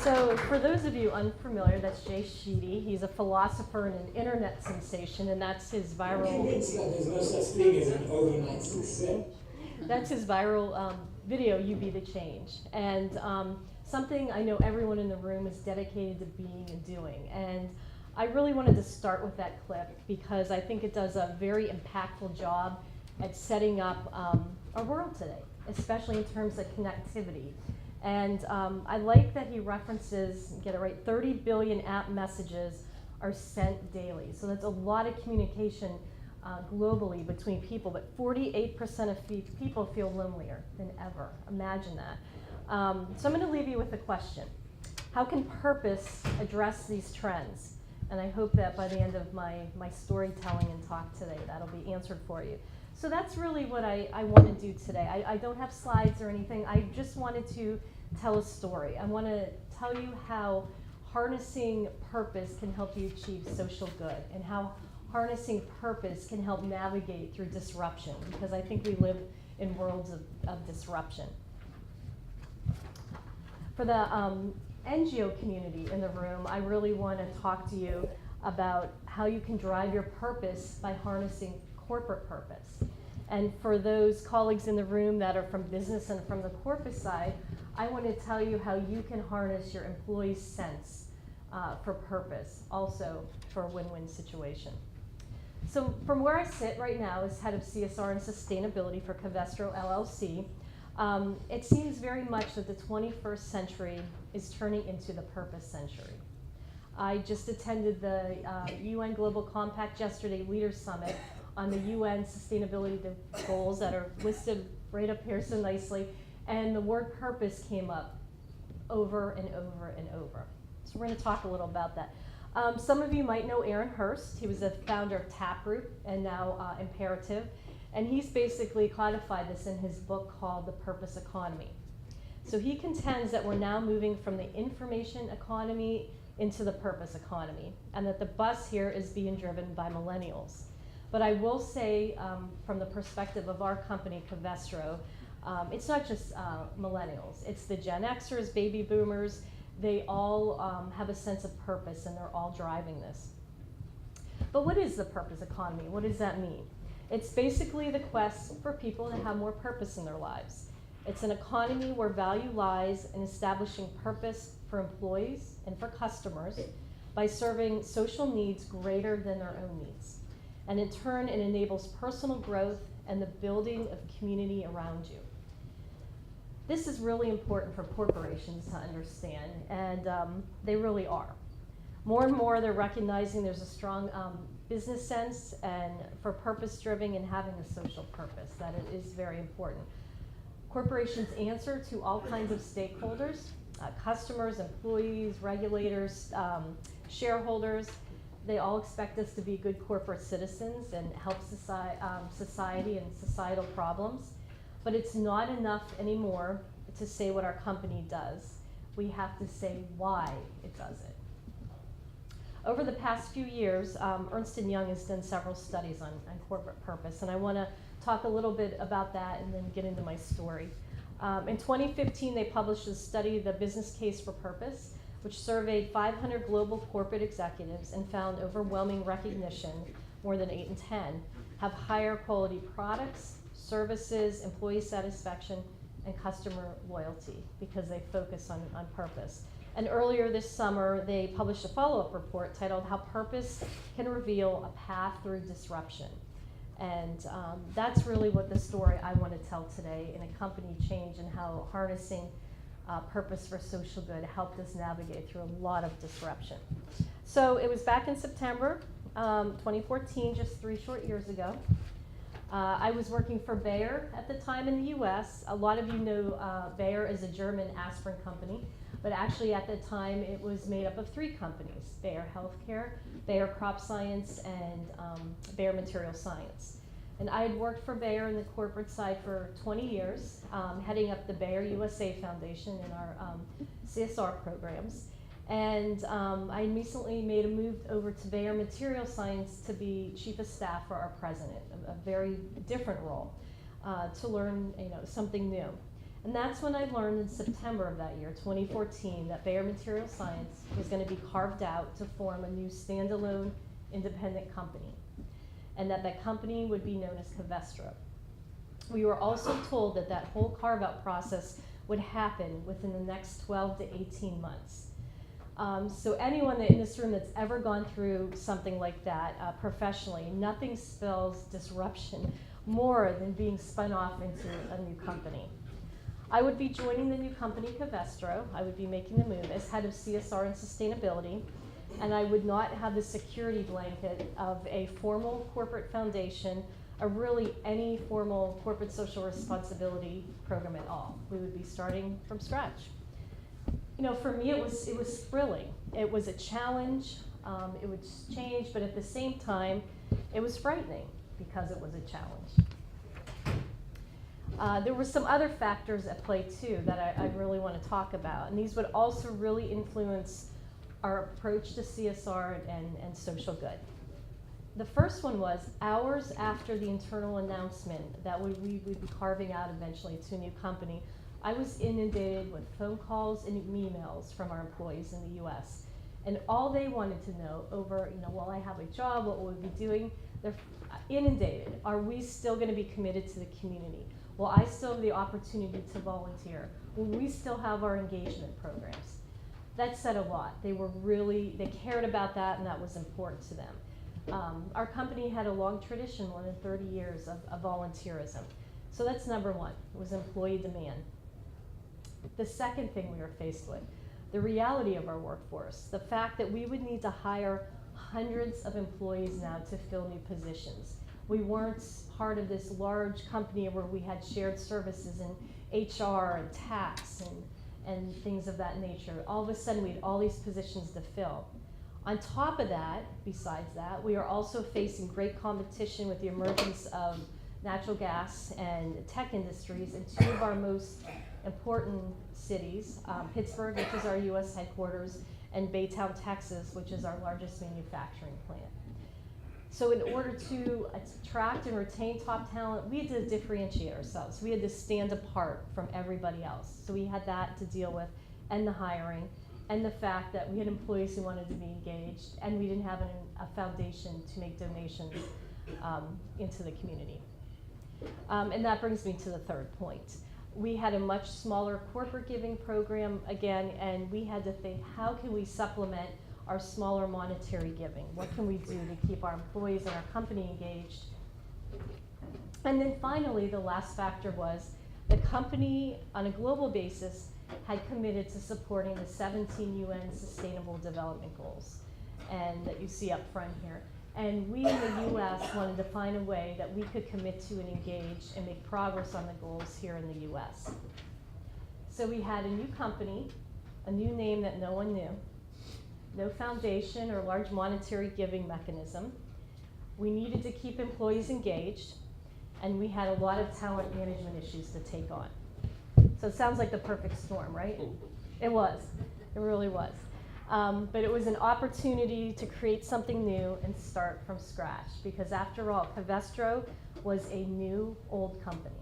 So for those of you unfamiliar, that's Jay Sheedy. He's a philosopher and an internet sensation, and that's his viral... Convinced that there's no such thing as an overnight success. That's his viral video, You Be the Change. And something I know everyone in the room is dedicated to being and doing. And I really wanted to start with that clip because I think it does a very impactful job at setting up our world today, especially in terms of connectivity. And I like that he references, get it right, 30 billion app messages are sent daily. So that's a lot of communication globally between people, but 48% of people feel lonelier than ever. Imagine that. So I'm going to leave you with a question. How can purpose address these trends? And I hope that by the end of my storytelling and talk today, that'll be answered for you. So that's really what I want to do today. I don't have slides or anything. I just wanted to tell a story. I want to tell you how harnessing purpose can help you achieve social good and how harnessing purpose can help navigate through disruption, because I think we live in worlds of disruption. For the NGO community in the room, I really want to talk to you about how you can drive your purpose by harnessing corporate purpose. And for those colleagues in the room that are from business and from the corporate side, I want to tell you how you can harness your employees' sense for purpose, also for a win-win situation. So from where I sit right now as head of CSR and sustainability for Covestro LLC, it seems very much that the 21st century is turning into the purpose century. I just attended the UN Global Compact Yesterday Leaders Summit on the UN sustainability goals that are listed right up here so nicely, and the word purpose came up over and over and over. So we're going to talk a little about that. Some of you might know Aaron Hurst. He was the founder of Taproot and now Imperative, and he's basically codified this in his book called The Purpose Economy. So he contends that we're now moving from the information economy into the purpose economy, and that the bus here is being driven by millennials. But I will say, from the perspective of our company, Covestro, it's not just millennials. It's the Gen Xers, baby boomers. They all have a sense of purpose, and they're all driving this. But what is the purpose economy? What does that mean? It's basically the quest for people to have more purpose in their lives. It's an economy where value lies in establishing purpose for employees and for customers by serving social needs greater than their own needs. And in turn, it enables personal growth and the building of community around you. This is really important for corporations to understand, and they really are. More and more, they're recognizing there's a strong business sense and for purpose-driven and having a social purpose, that it is very important. Corporations answer to all kinds of stakeholders, customers, employees, regulators, shareholders. They all expect us to be good corporate citizens and help society and societal problems. But it's not enough anymore to say what our company does. We have to say why it does it. Over the past few years, Ernst & Young has done several studies on corporate purpose, and I want to talk a little bit about that and then get into my story. In 2015, they published a study, The Business Case for Purpose, which surveyed 500 global corporate executives and found overwhelming recognition, more than 8 in 10, have higher quality products, services, employee satisfaction, and customer loyalty because they focus on purpose. And earlier this summer, they published a follow-up report titled How Purpose Can Reveal a Path Through Disruption. And that's really what the story I want to tell today in a company change and how harnessing purpose for social good helped us navigate through a lot of disruption. So it was back in September 2014, just 3 short years ago. I was working for Bayer at the time in the US. A lot of you know Bayer is a German aspirin company, but actually at the time it was made up of 3 companies: Bayer Healthcare, Bayer Crop Science, and Bayer Material Science. And I had worked for Bayer in the corporate side for 20 years, heading up the Bayer USA Foundation in our CSR programs. And I recently made a move over to Bayer Material Science to be chief of staff for our president, a very different role, to learn something new. And that's when I learned in September of that year, 2014, that Bayer Material Science was going to be carved out to form a new standalone independent company, and that company would be known as Covestro. We were also told that that whole carve-out process would happen within the next 12 to 18 months. So anyone in this room that's ever gone through something like that professionally, nothing spells disruption more than being spun off into a new company. I would be joining the new company, Covestro. I would be making the move as head of CSR and sustainability, and I would not have the security blanket of a formal corporate foundation or really any formal corporate social responsibility program at all. We would be starting from scratch. You know, for me, it was thrilling. It was a challenge. It was change, but at the same time, it was frightening because it was a challenge. There were some other factors at play too that I really want to talk about, and these would also really influence our approach to CSR and social good. The first one was hours after the internal announcement that we would be carving out eventually to a new company, I was inundated with phone calls and emails from our employees in the US. And all they wanted to know over, will I have a job, what will we be doing? They're inundated. Are we still going to be committed to the community? Will I still have the opportunity to volunteer? Will we still have our engagement programs? That said a lot. They cared about that, and that was important to them. Our company had a long tradition, more than 30 years of volunteerism. So that's number one, was employee demand. The second thing we were faced with, the reality of our workforce, the fact that we would need to hire hundreds of employees now to fill new positions. We weren't part of this large company where we had shared services in HR and tax and things of that nature. All of a sudden, we had all these positions to fill. On top of that, besides that, we are also facing great competition with the emergence of natural gas and tech industries in two of our most important cities, Pittsburgh, which is our US headquarters, and Baytown, Texas, which is our largest manufacturing plant. So in order to attract and retain top talent, we had to differentiate ourselves. We had to stand apart from everybody else. So we had that to deal with, and the hiring, and the fact that we had employees who wanted to be engaged, and we didn't have a foundation to make donations into the community. And that brings me to the third point. We had a much smaller corporate giving program again, and we had to think, how can we supplement our smaller monetary giving? What can we do to keep our employees and our company engaged? And then finally, the last factor was the company, on a global basis, had committed to supporting the 17 UN Sustainable Development Goals, and that you see up front here. And we in the US wanted to find a way that we could commit to and engage and make progress on the goals here in the US. So we had a new company, a new name that no one knew, no foundation or large monetary giving mechanism. We needed to keep employees engaged, and we had a lot of talent management issues to take on. So it sounds like the perfect storm, right? It was. It really was. But it was an opportunity to create something new and start from scratch, because after all, Covestro was a new, old company.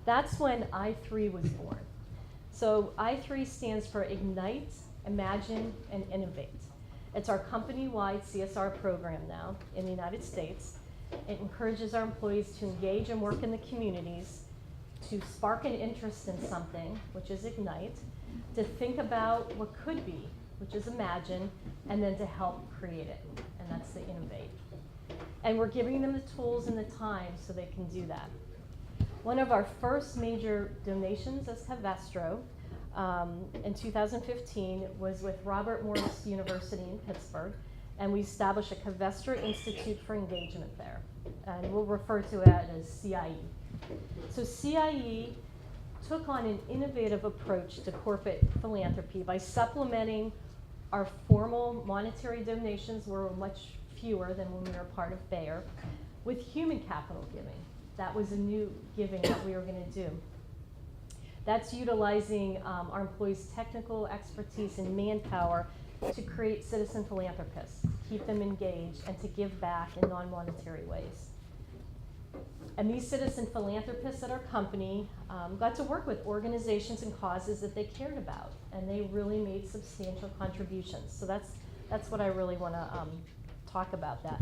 That's when I3 was born. So I3 stands for Ignite, Imagine, and Innovate. It's our company-wide CSR program now in the United States. It encourages our employees to engage and work in the communities, to spark an interest in something, which is Ignite, to think about what could be, which is Imagine, and then to help create it, and that's the Innovate. And we're giving them the tools and the time so they can do that. One of our first major donations as Covestro in 2015 was with Robert Morris University in Pittsburgh, and we established a Covestro Institute for Engagement there, and we'll refer to it as CIE. So CIE took on an innovative approach to corporate philanthropy by supplementing our formal monetary donations, were much fewer than when we were part of Bayer, with human capital giving. That was a new giving that we were going to do. That's utilizing our employees' technical expertise and manpower to create citizen philanthropists, keep them engaged, and to give back in non-monetary ways. And these citizen philanthropists at our company got to work with organizations and causes that they cared about, and they really made substantial contributions. So that's what I really want to talk about that.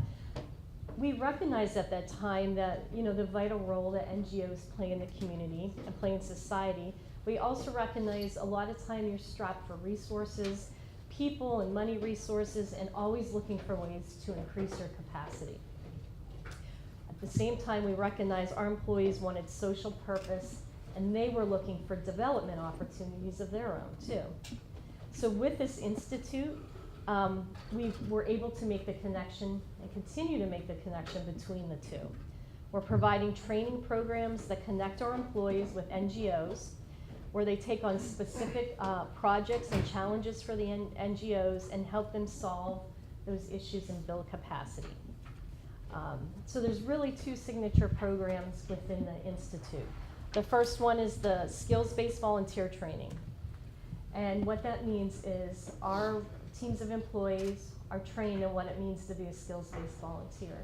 We recognized at that time that, you know, the vital role that NGOs play in the community and play in society. We also recognize a lot of time you're strapped for resources, people and money resources, and always looking for ways to increase your capacity. At the same time, we recognize our employees wanted social purpose, and they were looking for development opportunities of their own too. So with this institute, we were able to make the connection and continue to make the connection between the two. We're providing training programs that connect our employees with NGOs, where they take on specific projects and challenges for the NGOs and help them solve those issues and build capacity. So there's really two signature programs within the Institute. The first one is the skills-based volunteer training. And what that means is our teams of employees are trained in what it means to be a skills-based volunteer.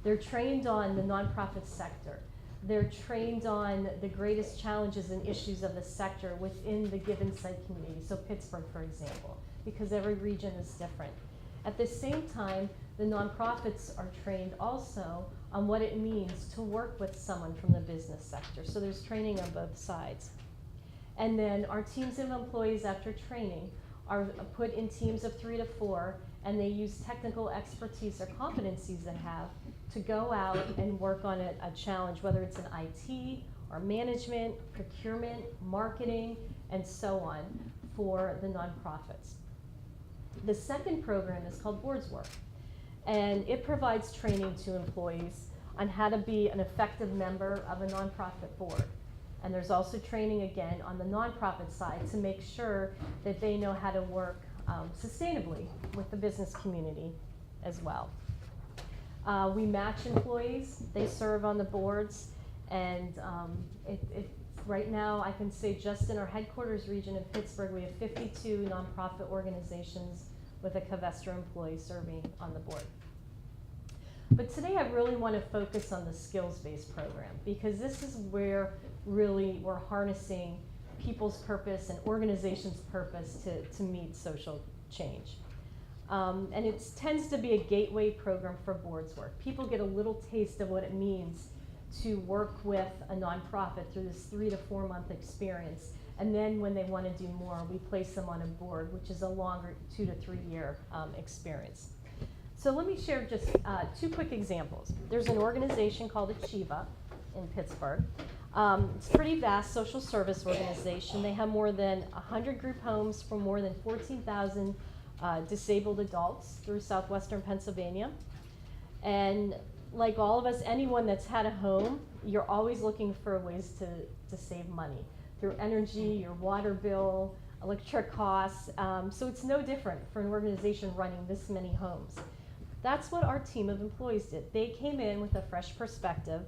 They're trained on the nonprofit sector. They're trained on the greatest challenges and issues of the sector within the given site community, so Pittsburgh, for example, because every region is different. At the same time, the nonprofits are trained also on what it means to work with someone from the business sector, so there's training on both sides. And then our teams of employees after training are put in teams of 3 to 4, and they use technical expertise or competencies they have to go out and work on a challenge, whether it's in IT or management, procurement, marketing, and so on for the nonprofits. The second program is called Boards Work, and it provides training to employees on how to be an effective member of a nonprofit board. And there's also training, again, on the nonprofit side to make sure that they know how to work sustainably with the business community as well. We match employees. They serve on the boards. And right now, I can say just in our headquarters region in Pittsburgh, we have 52 nonprofit organizations with a Covestro employee serving on the board. But today I really want to focus on the skills-based program, because this is where really we're harnessing people's purpose and organizations' purpose to meet social change. And it tends to be a gateway program for boards work. People get a little taste of what it means to work with a nonprofit through this 3 to 4 month experience. And then when they want to do more, we place them on a board, which is a longer 2 to 3 year experience. So let me share just 2 quick examples. There's an organization called Achieva in Pittsburgh. It's a pretty vast social service organization. They have more than 100 group homes for more than 14,000 disabled adults through southwestern Pennsylvania. And like all of us, anyone that's had a home, you're always looking for ways to save money through energy, your water bill, electric costs. So it's no different for an organization running this many homes. That's what our team of employees did. They came in with a fresh perspective.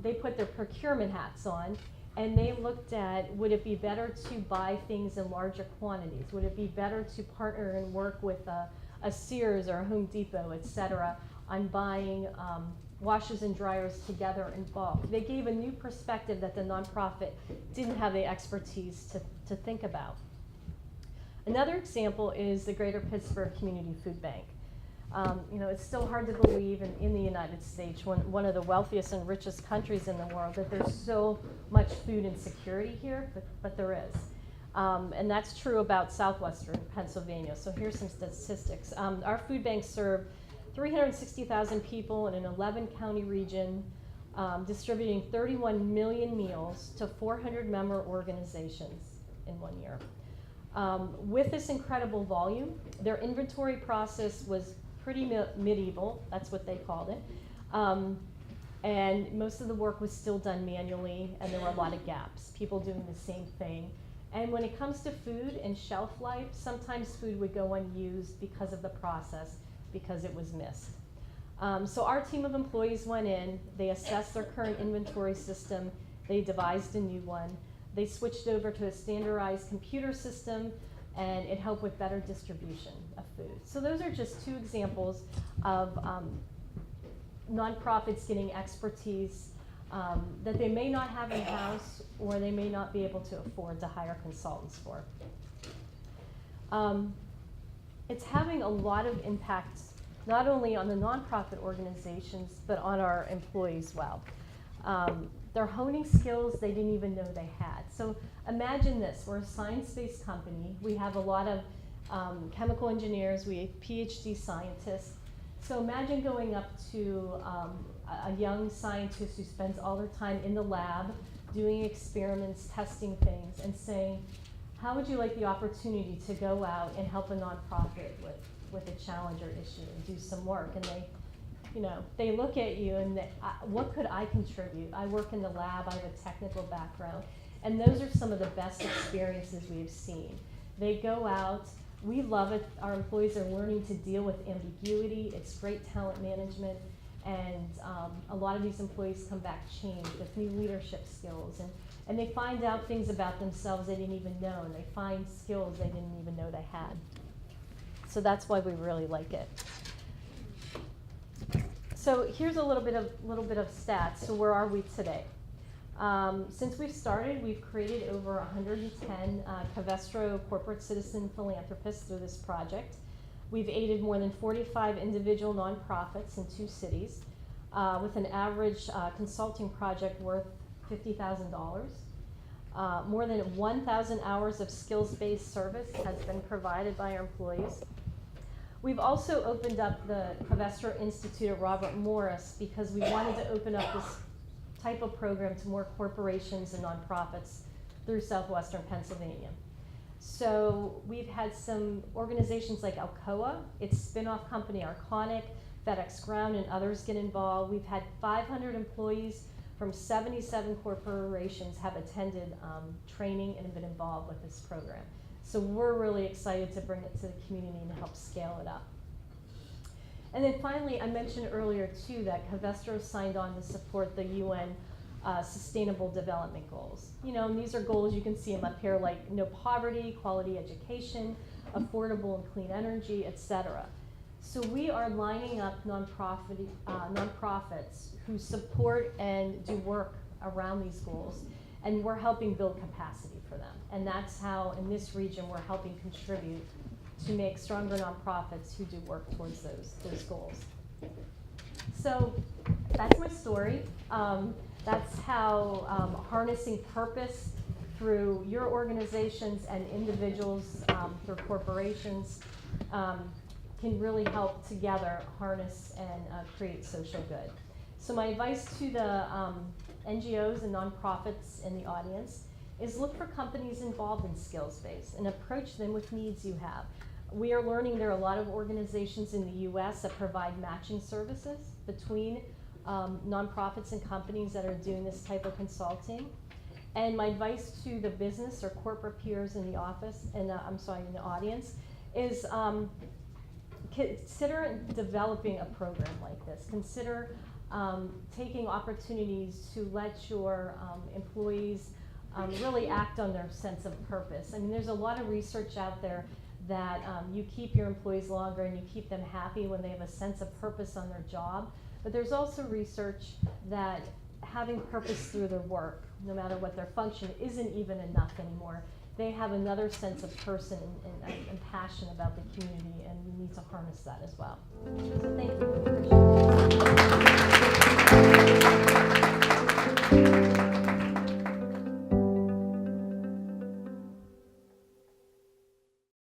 They put their procurement hats on, and they looked at, would it be better to buy things in larger quantities? Would it be better to partner and work with a Sears or a Home Depot, et cetera, on buying washers and dryers together in bulk? They gave a new perspective that the nonprofit didn't have the expertise to think about. Another example is the Greater Pittsburgh Community Food Bank. You know, it's still hard to believe in the United States, one of the wealthiest and richest countries in the world, that there's so much food insecurity here, but there is. And that's true about southwestern Pennsylvania. So here's some statistics. Our food banks serve 360,000 people in an 11-county region, distributing 31 million meals to 400 member organizations in 1 year. With this incredible volume, their inventory process was pretty medieval, that's what they called it. And most of the work was still done manually, and there were a lot of gaps, people doing the same thing. And when it comes to food and shelf life, sometimes food would go unused because of the process, because it was missed. So our team of employees went in, they assessed their current inventory system, they devised a new one, they switched over to a standardized computer system, and it helped with better distribution of food. So those are just 2 examples of nonprofits getting expertise that they may not have in-house or they may not be able to afford to hire consultants for. It's having a lot of impact not only on the nonprofit organizations, but on our employees well. They're honing skills they didn't even know they had. So imagine this, we're a science-based company. We have a lot of chemical engineers, we have PhD scientists. So imagine going up to a young scientist who spends all their time in the lab, doing experiments, testing things, and saying, how would you like the opportunity to go out and help a nonprofit with a challenge or issue and do some work? And they look at you and what could I contribute? I work in the lab, I have a technical background. And those are some of the best experiences we've seen. They go out, we love it, our employees are learning to deal with ambiguity, it's great talent management, and a lot of these employees come back changed with new leadership skills. And they find out things about themselves they didn't even know, and they find skills they didn't even know they had. So that's why we really like it. So here's a little bit of stats. So where are we today? Since we've started, we've created over 110 Covestro corporate citizen philanthropists through this project. We've aided more than 45 individual nonprofits in 2 cities with an average consulting project worth $50,000. More than 1,000 hours of skills-based service has been provided by our employees. We've also opened up the Covestro Institute at Robert Morris because we wanted to open up this type of program to more corporations and nonprofits through southwestern Pennsylvania. So we've had some organizations like Alcoa, its spin-off company Arconic, FedEx Ground, and others get involved. We've had 500 employees from 77 corporations have attended training and have been involved with this program. So we're really excited to bring it to the community and help scale it up. And then finally, I mentioned earlier too that Covestro signed on to support the UN Sustainable Development Goals. And these are goals, you can see them up here, like no poverty, quality education, affordable and clean energy, etc. So we are lining up nonprofits who support and do work around these goals, and we're helping build capacity for them. And that's how, in this region, we're helping contribute to make stronger nonprofits who do work towards those goals. So that's my story. That's how harnessing purpose through your organizations and individuals through corporations can really help together harness and create social good. So my advice to the NGOs and nonprofits in the audience is look for companies involved in skills-based and approach them with needs you have. We are learning there are a lot of organizations in the US that provide matching services between nonprofits and companies that are doing this type of consulting. And my advice to the business or corporate peers in the office, and in the audience, is consider developing a program like this. Consider taking opportunities to let your employees really act on their sense of purpose. I mean, there's a lot of research out there that you keep your employees longer and you keep them happy when they have a sense of purpose on their job. But there's also research that having purpose through their work, no matter what their function, isn't even enough anymore. They have another sense of person and passion about the community, and we need to harness that as well. So thank you.